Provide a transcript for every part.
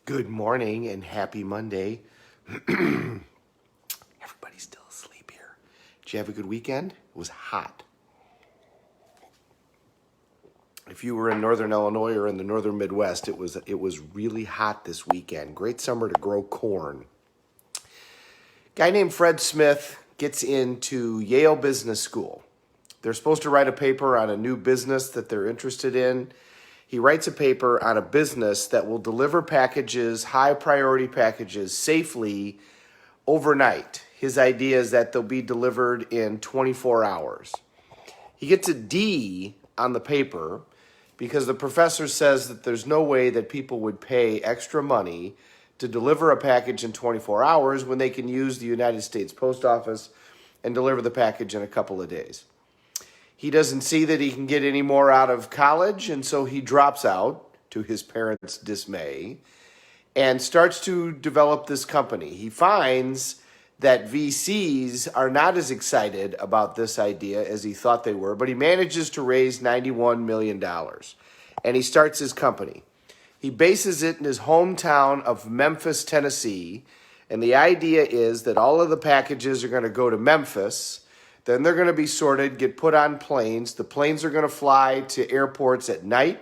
Good morning and happy Monday. Everybody's still asleep here. Did you have a good weekend? It was hot. If you were in northern Illinois or in the northern Midwest, it was really hot this weekend. Great summer to grow corn. Guy named Fred Smith gets into Yale Business School. They're supposed to write a paper on a new business that they're interested in. He writes a paper on a business that will deliver packages, high priority packages, safely overnight. His idea is that they'll be delivered in 24 hours. He gets a D on the paper because the professor says that there's no way that people would pay extra money to deliver a package in 24 hours when they can use the United States Post Office and deliver the package in a couple of days. He doesn't see that he can get any more out of college, and so he drops out, to his parents' dismay, and starts to develop this company. He finds that VCs are not as excited about this idea as he thought they were, but he manages to raise $91 million, and he starts his company. He bases it in his hometown of Memphis, Tennessee, and the idea is that all of the packages are going to go to Memphis. Then they're going to be sorted, get put on planes. The planes are going to fly to airports at night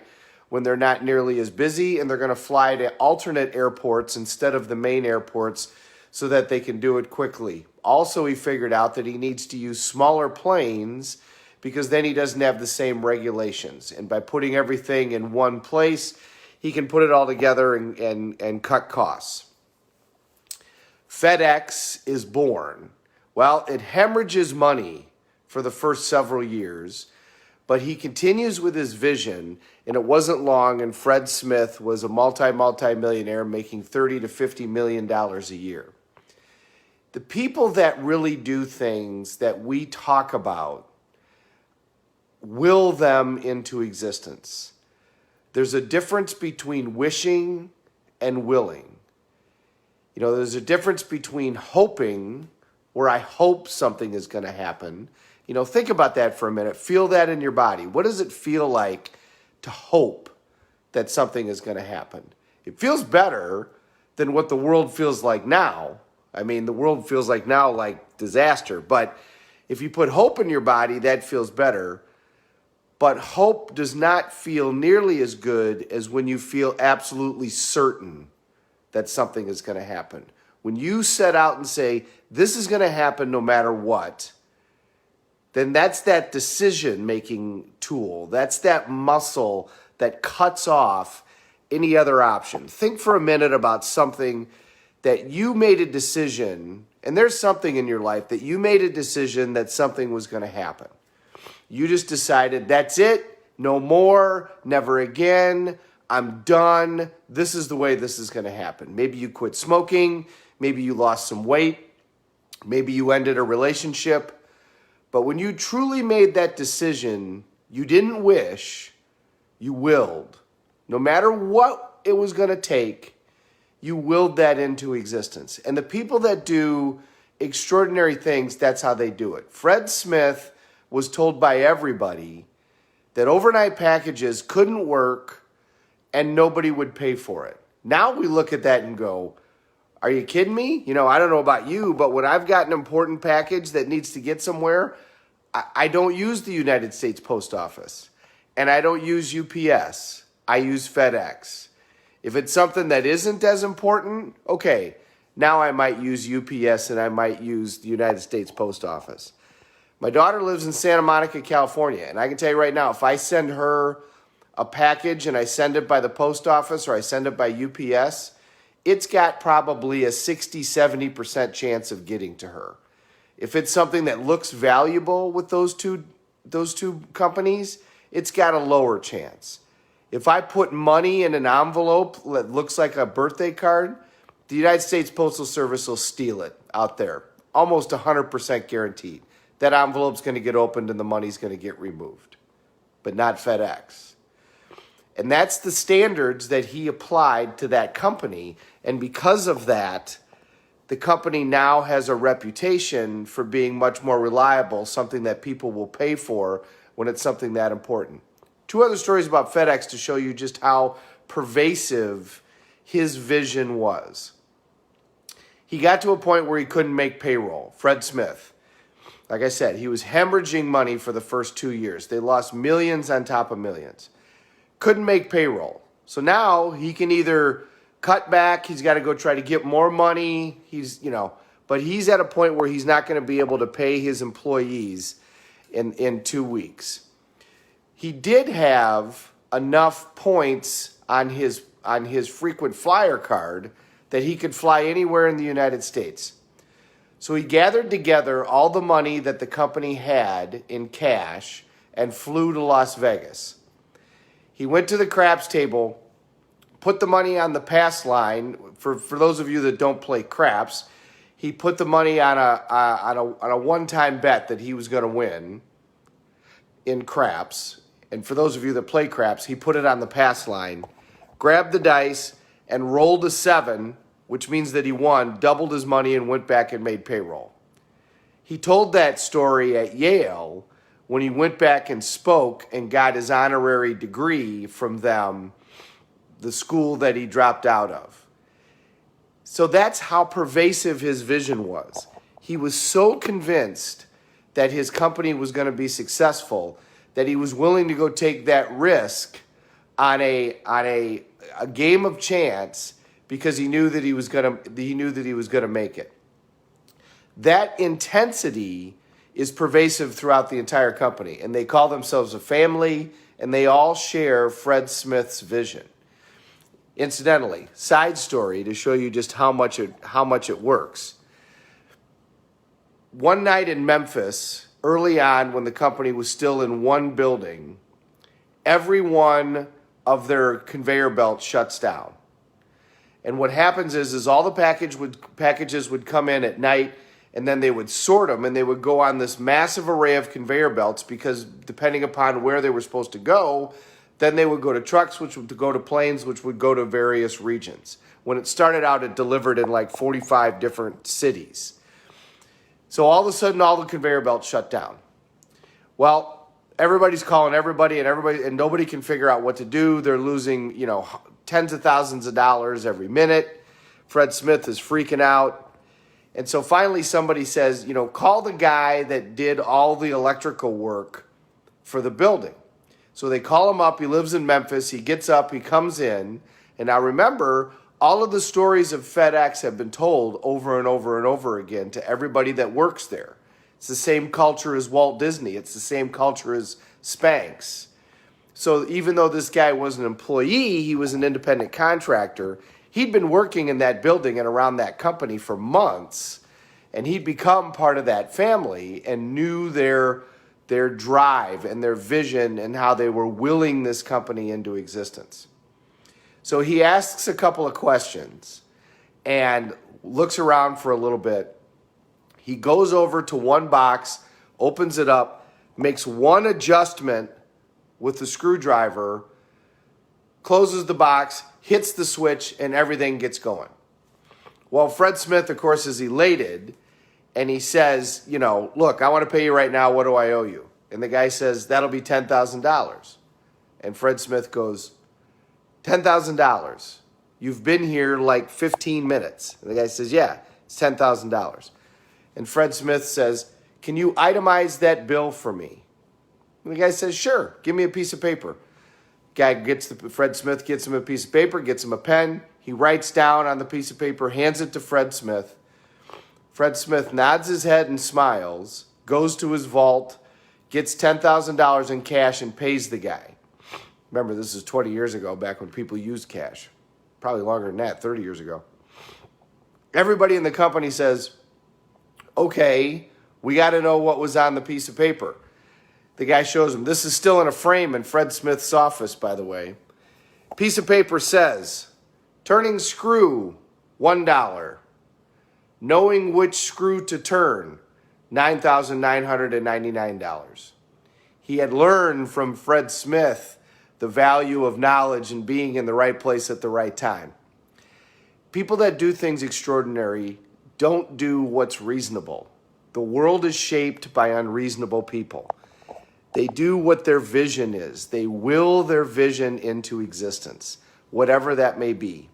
when they're not nearly as busy, and they're going to fly to alternate airports instead of the main airports so that they can do it quickly. Also, he figured out that he needs to use smaller planes because then he doesn't have the same regulations. And by putting everything in one place, he can put it all together and cut costs. FedEx is born. Well, it hemorrhages money for the first several years, but he continues with his vision, and it wasn't long, and Fred Smith was a multi-millionaire making $30 to $50 million a year. The people that really do things that we talk about will them into existence. There's a difference between wishing and willing. There's a difference between hoping, where I hope something is going to happen. Think about that for a minute. Feel that in your body. What does it feel like to hope that something is going to happen? It feels better than what the world feels like now. I mean, the world feels like now like disaster. But if you put hope in your body, that feels better. But hope does not feel nearly as good as when you feel absolutely certain that something is going to happen. When you set out and say, this is going to happen no matter what, then that's that decision-making tool. That's that muscle that cuts off any other option. Think for a minute about something that you made a decision, and there's something in your life that you made a decision that something was going to happen. You just decided, that's it, no more, never again, I'm done. This is the way this is going to happen. Maybe you quit smoking. Maybe you lost some weight. Maybe you ended a relationship. But when you truly made that decision, you didn't wish, you willed. No matter what it was going to take, you willed that into existence. And the people that do extraordinary things, that's how they do it. Fred Smith was told by everybody that overnight packages couldn't work and nobody would pay for it. Now we look at that and go, are you kidding me? I don't know about you, but when I've got an important package that needs to get somewhere, I don't use the United States Post Office, and I don't use UPS. I use FedEx. If it's something that isn't as important, okay, now I might use UPS and I might use the United States Post Office. My daughter lives in Santa Monica, California, and I can tell you right now, if I send her a package and I send it by the post office or I send it by UPS, it's got probably a 60-70% chance of getting to her. If it's something that looks valuable with those two companies, it's got a lower chance. If I put money in an envelope that looks like a birthday card, the United States Postal Service will steal it out there. Almost 100% guaranteed. That envelope's going to get opened and the money's going to get removed. But not FedEx. And that's the standards that he applied to that company. And because of that, the company now has a reputation for being much more reliable, something that people will pay for when it's something that important. Two other stories about FedEx to show you just how pervasive his vision was. He got to a point where he couldn't make payroll. Fred Smith, like I said, he was hemorrhaging money for the first 2 years. They lost millions on top of millions. Couldn't make payroll. So now he can either cut back, he's got to go try to get more money, but he's at a point where he's not going to be able to pay his employees in 2 weeks. He did have enough points on his frequent flyer card that he could fly anywhere in the United States. So he gathered together all the money that the company had in cash and flew to Las Vegas. He went to the craps table, put the money on the pass line. For those of you that don't play craps, he put the money on a one-time bet that he was going to win in craps. And for those of you that play craps, he put it on the pass line, grabbed the dice, and rolled a 7, which means that he won, doubled his money, and went back and made payroll. He told that story at Yale when he went back and spoke and got his honorary degree from them, the school that he dropped out of. So that's how pervasive his vision was. He was so convinced that his company was going to be successful that he was willing to go take that risk on a game of chance because he knew that he was going to make it. That intensity is pervasive throughout the entire company, and they call themselves a family, and they all share Fred Smith's vision. Incidentally, side story to show you just how much it works. One night in Memphis, early on when the company was still in one building, every one of their conveyor belts shuts down. And what happens is all the packages would come in at night, and then they would sort them, and they would go on this massive array of conveyor belts because depending upon where they were supposed to go, then they would go to trucks, which would go to planes, which would go to various regions. When it started out, it delivered in like 45 different cities. So all of a sudden, all the conveyor belts shut down. Well, everybody's calling everybody, and nobody can figure out what to do. They're losing, tens of thousands of dollars every minute. Fred Smith is freaking out. And so finally somebody says, call the guy that did all the electrical work for the building. So they call him up. He lives in Memphis. He gets up. He comes in. And now remember, all of the stories of FedEx have been told over and over and over again to everybody that works there. It's the same culture as Walt Disney. It's the same culture as Spanx. So even though this guy was an employee, he was an independent contractor. He'd been working in that building and around that company for months, and he'd become part of that family and knew their drive and their vision and how they were willing this company into existence. So he asks a couple of questions and looks around for a little bit. He goes over to one box, opens it up, makes one adjustment with the screwdriver, closes the box, hits the switch, and everything gets going. Well, Fred Smith, of course, is elated, and he says, look, I want to pay you right now. What do I owe you? And the guy says, that'll be $10,000. And Fred Smith goes, $10,000. You've been here like 15 minutes. And the guy says, yeah, it's $10,000. And Fred Smith says, can you itemize that bill for me? And the guy says, sure, give me a piece of paper. Fred Smith gets him a piece of paper, gets him a pen. He writes down on the piece of paper, hands it to Fred Smith. Fred Smith nods his head and smiles, goes to his vault, gets $10,000 in cash and pays the guy. Remember, this is 20 years ago, back when people used cash. Probably longer than that, 30 years ago. Everybody in the company says, okay, we got to know what was on the piece of paper. The guy shows him. This is still in a frame in Fred Smith's office, by the way. Piece of paper says, turning screw, $1. Knowing which screw to turn, $9,999. He had learned from Fred Smith the value of knowledge and being in the right place at the right time. People that do things extraordinary don't do what's reasonable. The world is shaped by unreasonable people. They do what their vision is. They will their vision into existence, whatever that may be.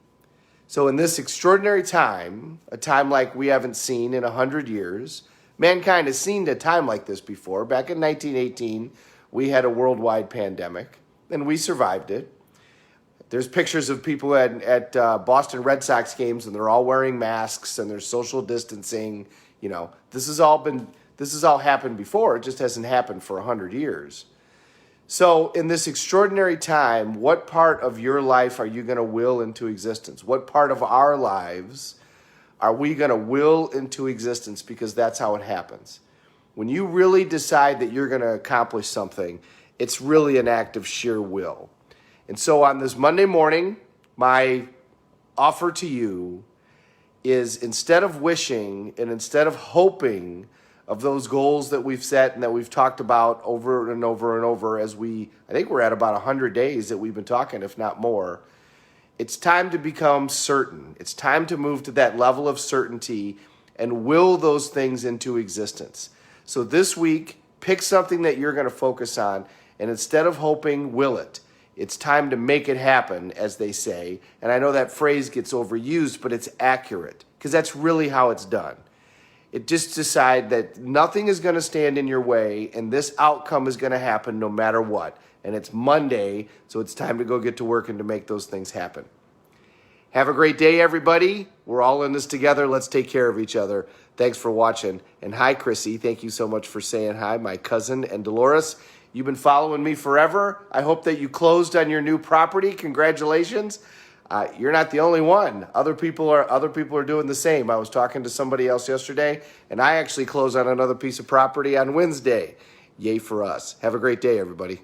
So in this extraordinary time, a time like we haven't seen in 100 years, mankind has seen a time like this before. Back in 1918, we had a worldwide pandemic, and we survived it. There's pictures of people at Boston Red Sox games, and they're all wearing masks, and there's social distancing. You know, this has all happened before. It just hasn't happened for 100 years. So in this extraordinary time, what part of your life are you going to will into existence? What part of our lives are we going to will into existence? Because that's how it happens. When you really decide that you're going to accomplish something, it's really an act of sheer will. And so on this Monday morning, my offer to you is, instead of wishing and instead of hoping of those goals that we've set and that we've talked about over and over and over, I think we're at about 100 days that we've been talking, if not more. It's time to become certain. It's time to move to that level of certainty and will those things into existence. So this week, pick something that you're going to focus on, and instead of hoping, will it. It's time to make it happen, as they say. And I know that phrase gets overused, but it's accurate, because that's really how it's done. It just decide that nothing is going to stand in your way, and this outcome is going to happen no matter what. And it's Monday, so it's time to go get to work and to make those things happen. Have a great day, everybody. We're all in this together. Let's take care of each other. Thanks for watching. And hi, Chrissy. Thank you so much for saying hi, my cousin and Dolores. You've been following me forever. I hope that you closed on your new property. Congratulations. You're not the only one. Other people are doing the same. I was talking to somebody else yesterday, and I actually closed on another piece of property on Wednesday. Yay for us. Have a great day, everybody.